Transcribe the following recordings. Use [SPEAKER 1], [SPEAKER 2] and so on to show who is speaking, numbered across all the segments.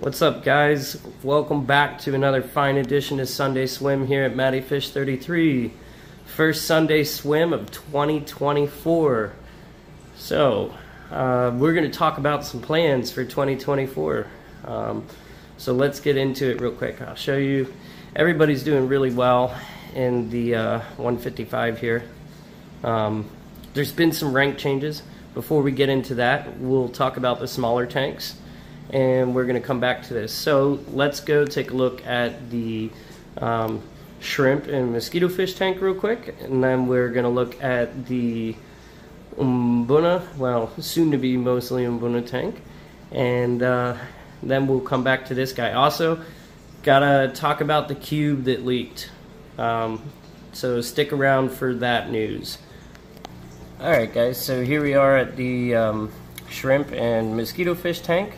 [SPEAKER 1] What's up, guys? Welcome back to another fine edition of Sunday Swim here at Matty Fish 33. First Sunday swim of 2024. So, we're going to talk about some plans for 2024. So let's get into it real quick. I'll show you. Everybody's doing really well in the 155 here. There's been some rank changes. Before we get into that, we'll talk about the smaller tanks, and we're going to come back to this. So let's go take a look at the shrimp and mosquito fish tank real quick, and then we're going to look at the umbuna, well, soon to be mostly umbuna tank, and then we'll come back to this guy. Also, gotta talk about the cube that leaked, so stick around for that news. Alright guys, so here we are at the shrimp and mosquito fish tank.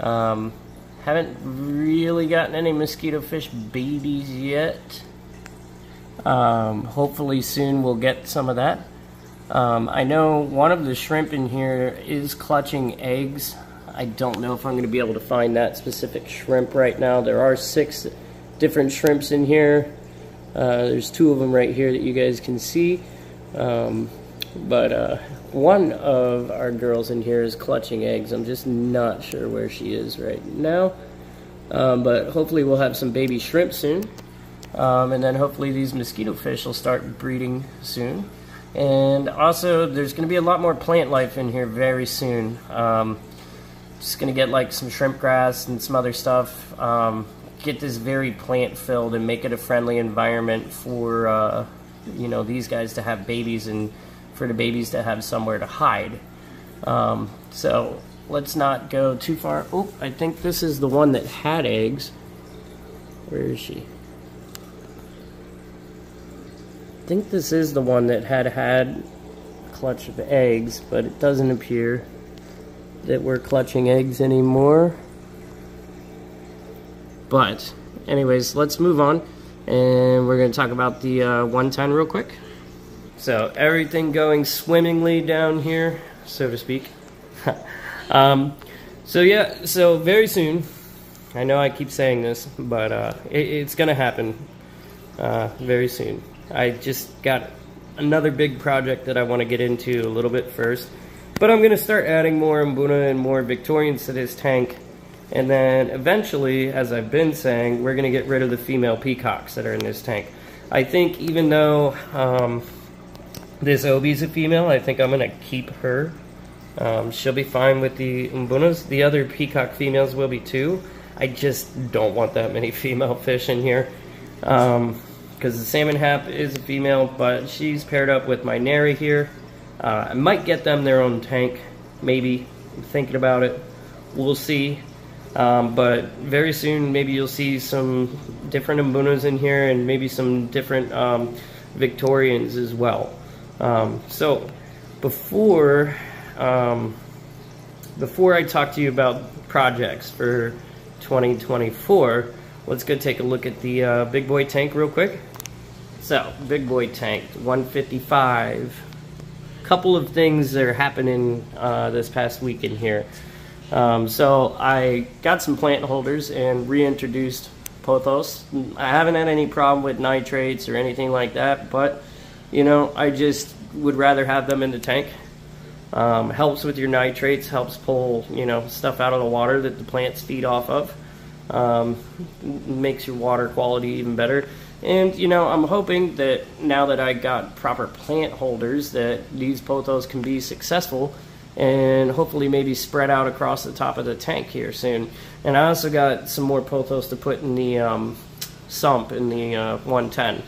[SPEAKER 1] Haven't really gotten any mosquito fish babies yet. Hopefully soon we'll get some of that. I know one of the shrimp in here is clutching eggs. I don't know if I'm going to be able to find that specific shrimp right now. There are 6 different shrimps in here. There's 2 of them right here that you guys can see. But one of our girls in here is clutching eggs. I'm just not sure where she is right now. But hopefully we'll have some baby shrimp soon. And then hopefully these mosquito fish will start breeding soon. And also there's going to be a lot more plant life in here very soon. Just going to get like some shrimp grass and some other stuff. Get this very plant filled and make it a friendly environment for you know, these guys to have babies and for the babies to have somewhere to hide. So let's not go too far. Oh, I think this is the one that had eggs. Where is she? I think this is the one that had a clutch of eggs, but it doesn't appear that we're clutching eggs anymore. But anyways, let's move on, and we're going to talk about the 110 real quick. So everything going swimmingly down here, so to speak. So yeah, so very soon, I know I keep saying this, but it's gonna happen very soon. I just got another big project that I want to get into a little bit first, but I'm gonna start adding more Mbuna and more Victorians to this tank, and then eventually, as I've been saying, we're gonna get rid of the female peacocks that are in this tank. I think even though this Obi's a female, I think I'm going to keep her. She'll be fine with the umbunas. The other peacock females will be too. I just don't want that many female fish in here. Because the salmon hap is a female, but she's paired up with my nary here. I might get them their own tank. Maybe. I'm thinking about it. We'll see. But very soon, maybe you'll see some different umbunas in here and maybe some different Victorians as well. So before I talk to you about projects for 2024, let's go take a look at the big boy tank real quick. So big boy tank 155. Couple of things that are happening this past week in here. So I got some plant holders and reintroduced pothos. I haven't had any problem with nitrates or anything like that, but you know, I just would rather have them in the tank. Helps with your nitrates, helps pull, you know, stuff out of the water that the plants feed off of. Makes your water quality even better. And, you know, I'm hoping that now that I got proper plant holders that these pothos can be successful and hopefully maybe spread out across the top of the tank here soon. And I also got some more pothos to put in the sump in the 110.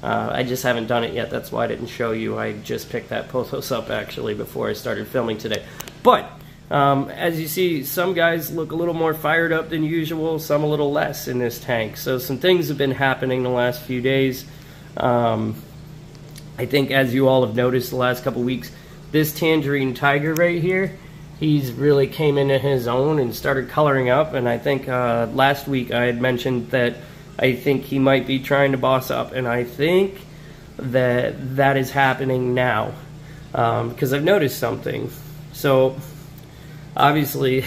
[SPEAKER 1] I just haven't done it yet. That's why I didn't show you. I just picked that pothos up actually before I started filming today. But as you see, some guys look a little more fired up than usual, some a little less in this tank. So some things have been happening the last few days. I think as you all have noticed the last couple weeks, this tangerine tiger right here, he's really came into his own and started coloring up. And I think last week I had mentioned that I think he might be trying to boss up, and I think that is happening now, because I've noticed something. So obviously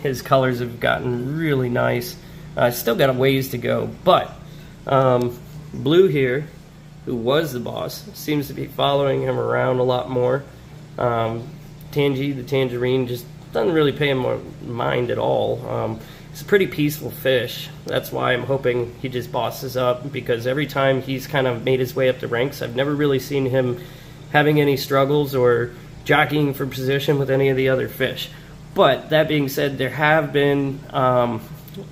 [SPEAKER 1] his colors have gotten really nice. Still got a ways to go, but Blue here, who was the boss, seems to be following him around a lot more. Tangy, the tangerine, just doesn't really pay him mind at all. It's a pretty peaceful fish. That's why I'm hoping he just bosses up, because every time he's kind of made his way up the ranks, I've never really seen him having any struggles or jockeying for position with any of the other fish. But that being said, there have been a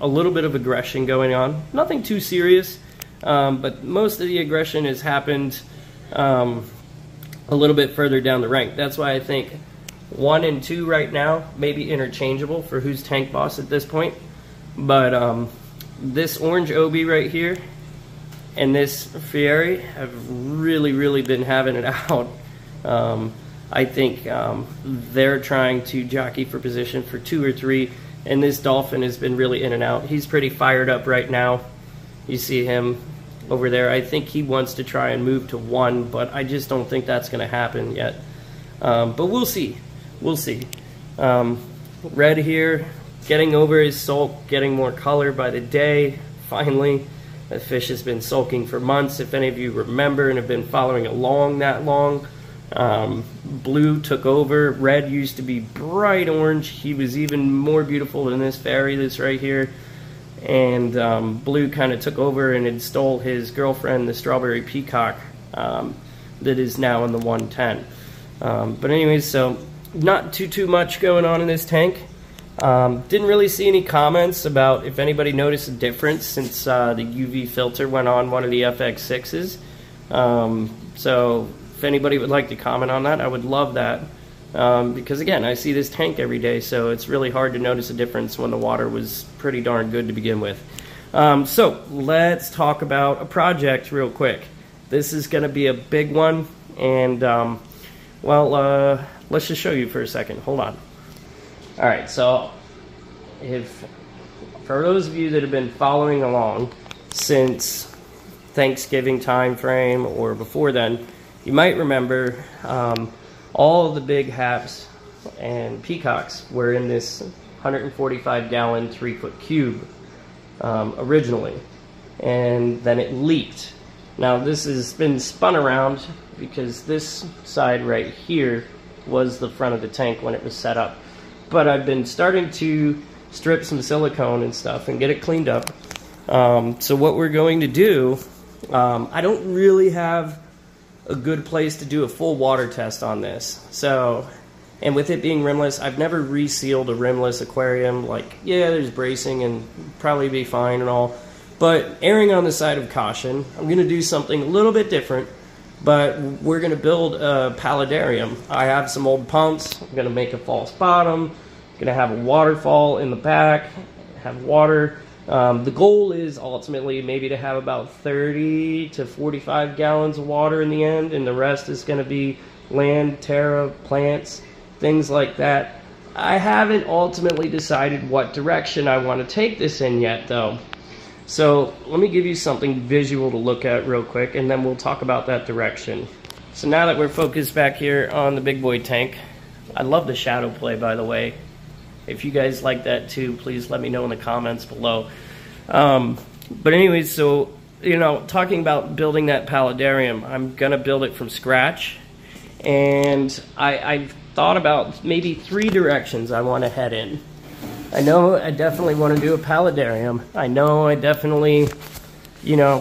[SPEAKER 1] little bit of aggression going on. Nothing too serious, but most of the aggression has happened a little bit further down the rank. That's why I think 1 and 2 right now may be interchangeable for who's tank boss at this point. But this orange Obi right here and this Fieri have really been having it out. I think they're trying to jockey for position for 2 or 3, and this dolphin has been really in and out. He's pretty fired up right now. You see him over there. I think he wants to try and move to 1, but I just don't think that's going to happen yet. But we'll see. We'll see. Red here, getting over his sulk, getting more color by the day, finally. The fish has been sulking for months, if any of you remember and have been following along that long. Blue took over. Red used to be bright orange. He was even more beautiful than this fairy that's right here. And Blue kind of took over and had stole his girlfriend, the strawberry peacock, that is now in the 110. But anyways, so not too much going on in this tank. Didn't really see any comments about if anybody noticed a difference since the UV filter went on one of the FX6s. So if anybody would like to comment on that, I would love that. Because again, I see this tank every day, so it's really hard to notice a difference when the water was pretty darn good to begin with. So let's talk about a project real quick. This is going to be a big one, and well, let's just show you for a second. Hold on. All right, so for those of you that have been following along since Thanksgiving time frame or before then, you might remember all of the big haps and peacocks were in this 145-gallon 3-foot cube originally, and then it leaked. Now this has been spun around because this side right here was the front of the tank when it was set up. But I've been starting to strip some silicone and stuff and get it cleaned up. So what we're going to do, I don't really have a good place to do a full water test on this. So, and with it being rimless, I've never resealed a rimless aquarium. Like, yeah, there's bracing and probably be fine and all. But erring on the side of caution, I'm going to do something a little bit different. But we're going to build a paladaruim. I have some old pumps. I'm going to make a false bottom. I'm going to have a waterfall in the back, have water. The goal is ultimately maybe to have about 30 to 45 gallons of water in the end, and the rest is going to be land, terra, plants, things like that. I haven't ultimately decided what direction I want to take this in yet, though. So let me give you something visual to look at real quick, and then we'll talk about that direction. So now that we're focused back here on the big boy tank, I love the shadow play, by the way. If you guys like that too, please let me know in the comments below. But anyways, so, you know, talking about building that paladaruim, I'm going to build it from scratch. And I've thought about maybe 3 directions I want to head in. I know I definitely want to do a paladaruim. I know I definitely, you know,